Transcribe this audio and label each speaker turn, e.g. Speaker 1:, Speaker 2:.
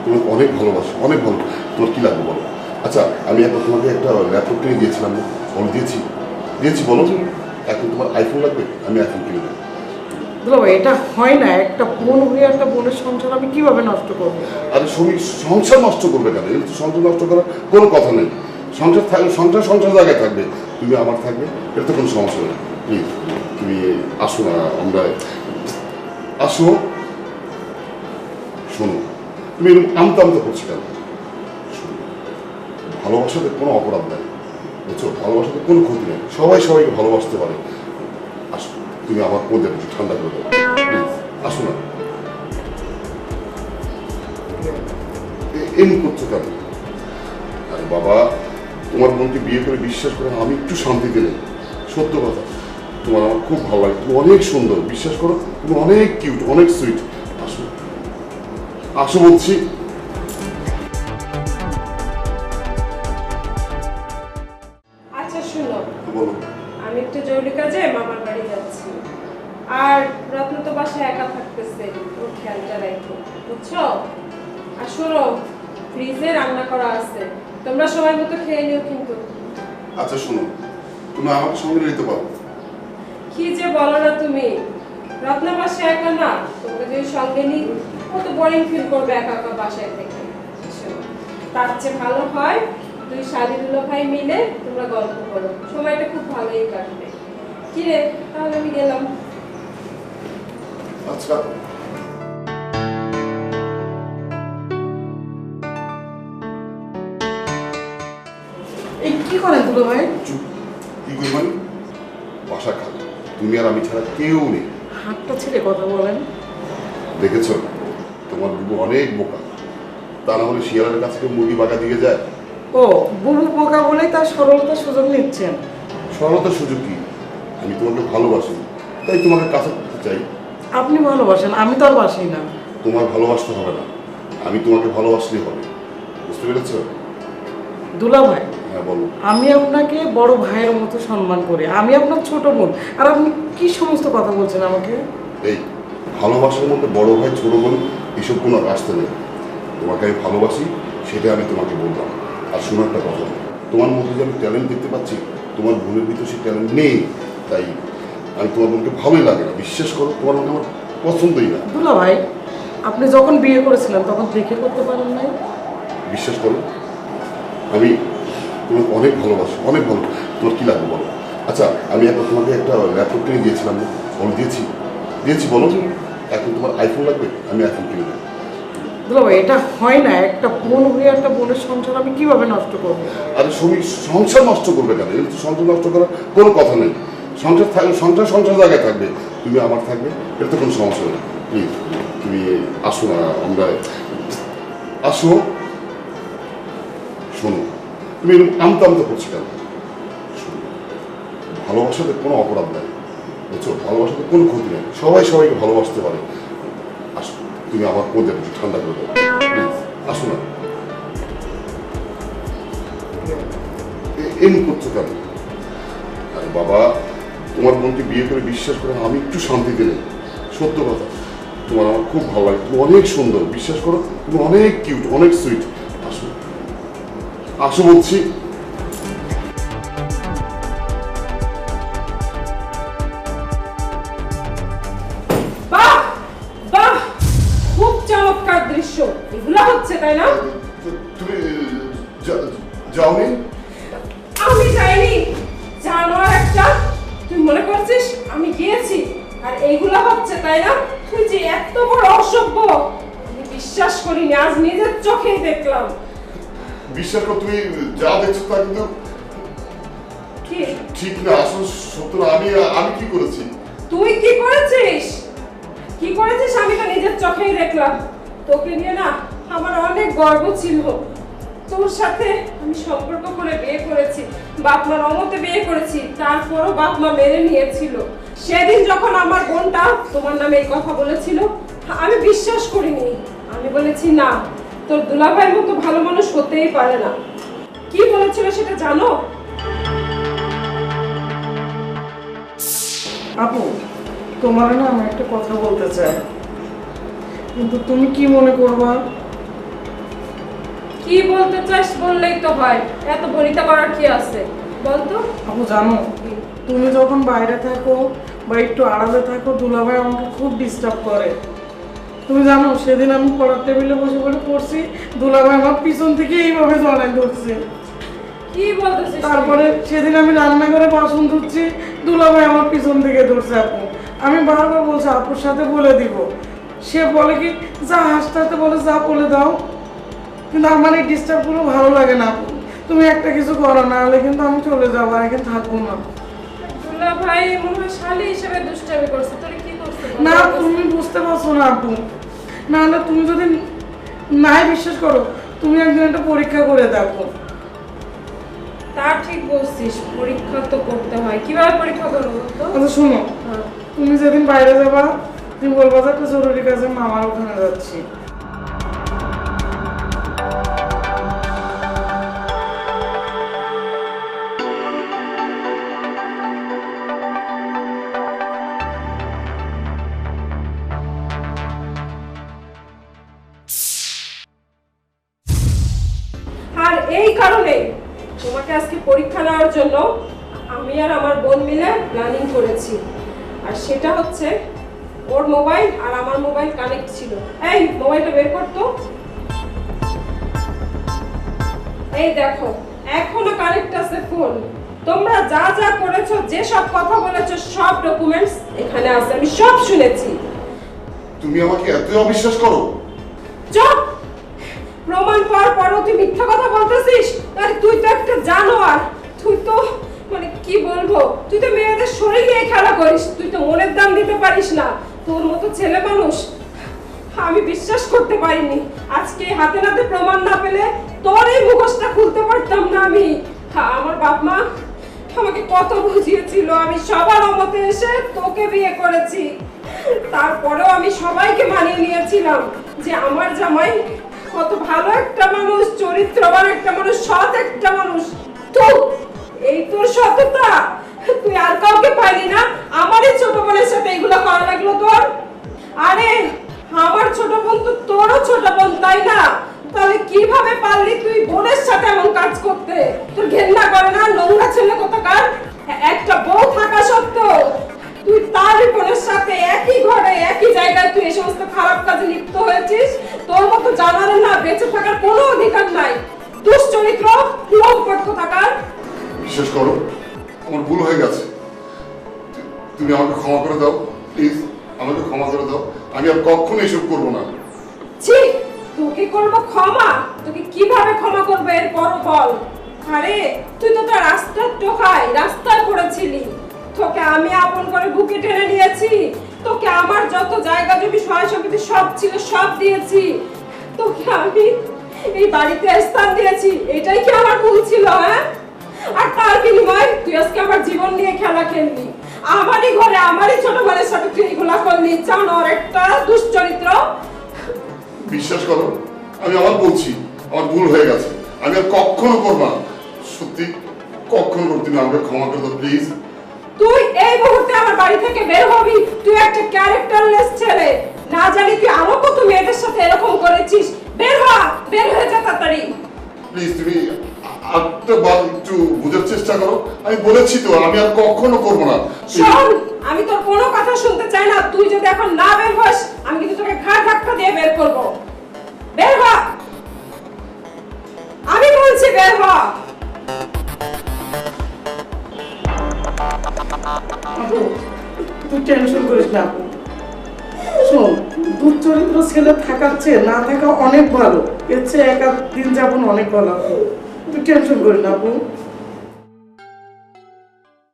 Speaker 1: তোমাকে অনেক ভালোবাসি, অনেক ভালো। তোমার কী লাগবে বলো? আচ্ছা, আমি একবার তোমাকে একটা ল্যাপটপ কিনে দিয়েছিলাম, বলো দিয়েছি? দিয়েছি বলো। এখন তোমার আইফোন লাগবে, আমি আইফোন কিনে দেবো।
Speaker 2: দুলাভাই, এটা হয় না। একটা বোন হয়ে একটা বোনের সংসার আমি কিভাবে নষ্ট করবো?
Speaker 1: আরে সংসার নষ্ট করবে কেন? এটা তো সংসার নষ্ট করার কোনো কথা নেই। সংসার থাকবে, সংসার সংসার জায়গায় থাকবে, তুমি আমার থাকবে, এটা তো কোনো সমস্যা নেই। প্লিজ তুমি আসো না, আমরা আসো। শোনো, তুমি এরকম আমতা আমতা করছো কেন? শোনো, ভালোবাসাতে কোনো অপরাধ নেই, বুঝছো? ভালোবাসাতে কোনো ক্ষতি নেই, সবাই সবাইকে ভালোবাসতে পারে। আসো, তুমি আমার মধ্যে ঠান্ডা করে দাও, প্লিজ আসো না। এমন করছো কেন? আরে বাবা, তোমার বোনকে বিয়ে করে বিশ্বাস করে আমি একটু শান্তিতে নেই। সত্য কথা, তোমার আমার খুব ভালো লাগে, তুমি অনেক সুন্দর, বিশ্বাস করো, তুমি অনেক কিউট, অনেক সুইট। আসো, আসো বলছি।
Speaker 3: আচ্ছা শুনো,
Speaker 1: বলো।
Speaker 3: আমি একটু জরুরি কাজে মামার বাড়ি যাচ্ছি, আর রত্ন তো বাসায় একা থাকতেছে, ওর খেয়ালটা রাখো, বুঝছো? আর শোনো, ফ্রিজে রান্না করা আছে, তোমরা সময় মতো খেয়ে নিও কিন্তু।
Speaker 1: আচ্ছা শোনো, তুমি আমাকে সঙ্গে নিতে পারো।
Speaker 3: কি যে বলো না তুমি, রত্ন বাসায় একা না, তোমরা যদি সঙ্গে নিই কত বোরিং ফিল করবে একা একা বাসায় থেকে। শোনো, তার চেয়ে ভালো হয় দুই শালীগুলো ভাই মিলে তোমরা গল্প করো, সময়টা খুব ভালোই কাটবে। কি রে, তাহলে আমি গেলাম।
Speaker 1: আচ্ছা।
Speaker 2: এই কি করেন দুলাভাই?
Speaker 1: চুপ। কি করি মানে? বাসা খালি, তুমি আর আমি ছাড়া কেউ নেই।
Speaker 2: হাতটা ছেড়ে কথা বলেন।
Speaker 1: দেখেছো, তোমার বুবু অনেক বোকা। তা না হলে শিয়ালের কাছ থেকে মুরগি বাঁকা দিয়ে যায়।
Speaker 2: ও, বুবু বোকা বলেই তার সরলতার সুযোগ নিচ্ছেন।
Speaker 1: সরলতার সুযোগ কি? আমি তোমাকে ভালোবাসি, তাই তোমাকে কাছে করতে চাই।
Speaker 2: আপনি ভালোবাসেন, আমি তো আর বাসি না।
Speaker 1: তোমার ভালোবাসতে হবে না, আমি তোমাকে ভালোবাসলেই হবে। বুঝতে পেরেছ?
Speaker 2: দুলাভাই,
Speaker 1: হ্যাঁ বলো।
Speaker 2: আমি আপনাকে বড় ভাইয়ের মতো সম্মান করি, আমি আপনার ছোট বোন, আর আপনি কি সমস্ত কথা বলছেন আমাকে?
Speaker 1: এই ভালোবাসার মধ্যে বড় ভাই ছোট বোন এসব কোনো রাস্তা নেই। তোমাকে আমি ভালোবাসি, সেটা আমি তোমাকে বললাম। আর শোনো একটা কথা, তোমার মধ্যে যে আমি ট্যালেন্ট দেখতে পাচ্ছি, তোমার বোনের ভিতরে সেই ট্যালেন্ট নেই। তাই আমি তোমার বোনকে ভালোই লাগে না, বিশ্বাস করো, তোমার বোনকে আমার পছন্দই না।
Speaker 2: দুলাভাই, আপনি যখন বিয়ে করেছিলেন তখন দেখে করতে পারেন নাই?
Speaker 1: বিশ্বাস করো, আমি তোমাকে অনেক ভালোবাসি, অনেক ভালো। তোমার কী লাগবে বলো? আচ্ছা, আমি একবার তোমাকে একটা ল্যাপটপ কিনে দিয়েছিলাম, বলো দিয়েছি? দিয়েছি বলো। এখন তোমার আইফোন লাগবে, আমি আইফোন কিনে দেবো।
Speaker 2: দুলাভাই, এটা হয় না। একটা বোন হয়ে একটা বোনের সংসার আমি কিভাবে নষ্ট করবো?
Speaker 1: আরে সংসার নষ্ট করবে কেন? এটা তো সংসার নষ্ট করার কোনো কথা নেই। সংসার থাকবে, সংসার সংসার জায়গায় থাকবে, তুমি আমার থাকবে, এটা তো কোনো সমস্যা নেই। প্লিজ তুমি আসো না, আমরা আসো। শোনো, তুমি এরকম আমতা আমতা করছো কেন? শোনো, ভালোবাসাতে কোনো অপরাধ নেই, বুঝছো? ভালোবাসাতে কোনো ক্ষতি নেই, সবাই সবাইকে ভালোবাসতে পারে। আসো, তুমি আমার মধ্যে ঠান্ডা করে দাও, প্লিজ আসো না। এমন করছো কেন? আরে বাবা, তোমার বোনকে বিয়ে করে বিশ্বাস করে আমি একটু শান্তিতে নেই। সত্য কথা, তোমার আমার খুব ভালো লাগে, তুমি অনেক সুন্দর, বিশ্বাস করো, তুমি অনেক কিউট, অনেক সুইট। আসো, আসো বলছি।
Speaker 3: বাহ বাহ, খুব চমৎকার দৃশ্য এগুলা হচ্ছে, তাই না?
Speaker 1: তুমি যাওনি?
Speaker 3: আমি যাইনি, জানোয়ার একটা। তুই মনে করছিস আমি গিয়েছি আর এইগুলা হচ্ছে, তাই না? তুই যে এত বড় অসভ্য, আমি বিশ্বাস করিনি, আজ নিজের চোখেই দেখলাম।
Speaker 1: বিশ্বাস করো, তুমি যা দেখছো তা কিন্তু
Speaker 3: কি
Speaker 1: ঠিক না। আসলে সত্য না। আমি কি করেছি?
Speaker 3: তুই কি করেছিস? কি করেছিস আমি তো নিজের চোখেই দেখলাম। তোকে নিয়ে না আমার অনেক গর্ব ছিল। তোর সাথে আমি সম্পর্ক করে বিয়ে করেছি, বাপ মার অমতে বিয়ে করেছি, তারপরও বাপ মা মেনে নিয়েছিল। সেদিন যখন আমার বোনটা তোমার নামে এই কথা বলেছিল, আমি বিশ্বাস করিনি। আমি বলেছি না, তোর দুলাভাইয়ের মতো ভালো মানুষ হতেই পারে না। কি বলেছিল সেটা জানো?
Speaker 2: আপু, তোমার না আমি একটা কথা বলতে চাই, কিন্তু তুমি কি মনে করবা?
Speaker 3: কি বলতে চাস বললেই তো হয়, এত বনিতা করার কি আছে বলতো।
Speaker 2: আপু জানো, তুমি যখন বাইরে থাকো বা একটু আড়ালে থাকো, দুলাভাই আমাকে খুব ডিস্টার্ব করে। তুমি জানো সেদিন আমি পড়ার টেবিলে বসে বলে পড়ছি, দুলাভাই আমার পিছন থেকে এইভাবে জড়াই ধরছে।
Speaker 3: কি বলতেছিস?
Speaker 2: তারপরে সেদিন আমি রান্নাঘরে বাসন ধুচ্ছি, দুলাভাই আমার পিছন থেকে ধরছে আপু। আমি বারবার বলছি আপুর সাথে বলে দিব, সে বলে কি যা হাসতে হাসতে বলে যা বলে দাও। কিন্তু আমার এই ডিস্টার্বগুলো ভালো লাগে না আপু, তুমি একটা কিছু করো, না হলে কিন্তু আমি চলে যাবো, আর এখানে থাকবো না।
Speaker 3: দুলা ভাই মনে হয় শালি হিসেবে দুষ্টামি করছে, তোরে কি করছে বল?
Speaker 2: না তুমি বুঝতে পারছো না আপু, না হলে তুমি যদি নাই বিশ্বাস করো, তুমি একদিন একটা পরীক্ষা করে দেখো।
Speaker 3: তা ঠিক বলছিস, পরীক্ষা তো করতে হয়। কিভাবে পরীক্ষা করবো তো?
Speaker 2: আচ্ছা শোনো,
Speaker 3: হ্যাঁ।
Speaker 2: তুমি যেদিন বাইরে যাবা তুমি বলবা যে একটা জরুরি কাজে মামার ওখানে যাচ্ছি।
Speaker 3: আর এই কারণে তোমাকে আজকে পরীক্ষা নেওয়ার জন্য আমি আর আমার বোন মিলে প্ল্যানিং করেছি। আর সেটা হচ্ছে ওর মোবাইল আর আমার মোবাইল কানেক্ট ছিল। এই মোবাইলটা বের করতো। এই দেখো এখনো কানেক্ট আছে ফোন। তোমরা যা যা করেছো, যে সব কথা বলেছো, সব ডকুমেন্টস এখানে আছে, আমি সব শুনেছি।
Speaker 1: তুমি আমাকে এত অবিশ্বাস করো?
Speaker 3: চুপ! প্রমাণ পাওয়ার পরও তুই মিথ্যা কথা বলতেছিস? আরে তুই তো একটা জানোয়ার। তুই তো মানে কি বলবো, তুই তো মেয়েদের শরীর নিয়ে খেলা করিস, তুই তো মনের দাম দিতে পারিস না। তোর মতো ছেলে মানুষ আমি বিশ্বাস করতে পারিনি। আজকে হাতে নাতে প্রমাণ না পেলে তোর এই মুখোশটা খুলতে পারতাম না আমি। আমার বাপ মা আমাকে কত বুঝিয়েছিল, আমি সবার মতে এসে তোকে বিয়ে করেছি। তারপরেও আমি সবাইকে মানিয়ে নিয়েছিলাম যে আমার জামাই কত ভালো একটা মানুষ, চরিত্রবান একটা মানুষ, সৎ একটা মানুষ। তো এই তোর সততা, তুই আর কাউকে পাইলি না? আমারই ছোট বোনের সাথে এগুলো করা লাগলো তোর? আরে আমার ছোট বোন তো তোরও ছোট বোন, তাই না? তাহলে কিভাবে পারলি তুই বোনের সাথে এমন কাজ করতে? তোর ঘেন্না করে না? নোংরা ছেলে কোথাকার। একটা বউ থাকা সত্ত্বেও তুই তার বোনের সাথে একই ঘরে একই জায়গায় তুই এই সমস্ত খারাপ কাজে লিপ্ত হয়েছিস। তোর মতো জানারে না বেঁচে থাকার কোনো অধিকার নাই। দুশ্চরিত্র, লম্পট কোথাকার।
Speaker 1: বিশ্বাস করো, আমার ভুল হয়ে গেছে। তুমি আমাকে ক্ষমা করে দাও প্লিজ, আমাকে ক্ষমা করে দাও। আমি আর কখনো এসব করবো না।
Speaker 3: ছি, তোকে করব ক্ষমা? তোকে কিভাবে ক্ষমা করবে এর পর বল? আরে তুই তো তার রাস্তার টোকায় রাস্তায় পড়েছিলি, তোকে আমি আপন করে বুকে টেনে নিয়েছি। তোকে আমার যত জায়গা জমি সহায় সম্পত্তি সব ছিল সব দিয়েছি। তোকে আমি এই বাড়িতে স্থান দিয়েছি, এটাই কি আমার ভুল ছিল? হ্যাঁ, আর তার বিনিময়ে তুই আজকে আমার জীবন নিয়ে খেলা খেললি। আমারই ঘরে আমারই ছোট বোনের সাথে তুই এগুলা করলি। জানোয়ার একটা, দুশ্চরিত্র।
Speaker 1: বিশ্বাস করো, আমি আমার বলছি আমার ভুল হয়ে গেছে, আমি আর কখনো করবো না। সত্যি কখনো করবো। তুমি আমাকে ক্ষমা করে দাও প্লিজ।
Speaker 3: তুই এই মুহূর্তে আমার বাড়ি থেকে বের হবি। তুই একটা ক্যারেক্টারলেস ছেলে। না জানি তুই আরো কত মেয়েদের সাথে এরকম করেছিস। বের হ, বের হয়ে যা তাড়াতাড়ি।
Speaker 1: প্লিজ তুমি একটা বার একটু বুঝার চেষ্টা করো। আমি বলেছি তো আমি আর কখনো করবো না।
Speaker 3: শোন, আমি তোর কোনো কথা শুনতে চাই না। তুই যদি এখন না বের হস, আমি কিন্তু তোকে ঘাড় ধাক্কা দিয়ে বের করব। বের হ, আমি বলছি বের হ।
Speaker 2: আপু তুই টেনশন করিস না আপু, শোন দুশ্চরিত্র ছেলে থাকার চেয়ে না থাকা অনেক ভালো। এর চেয়ে একা দিন যাপন অনেক ভালো আপু, তুই টেনশন করিস না আপু।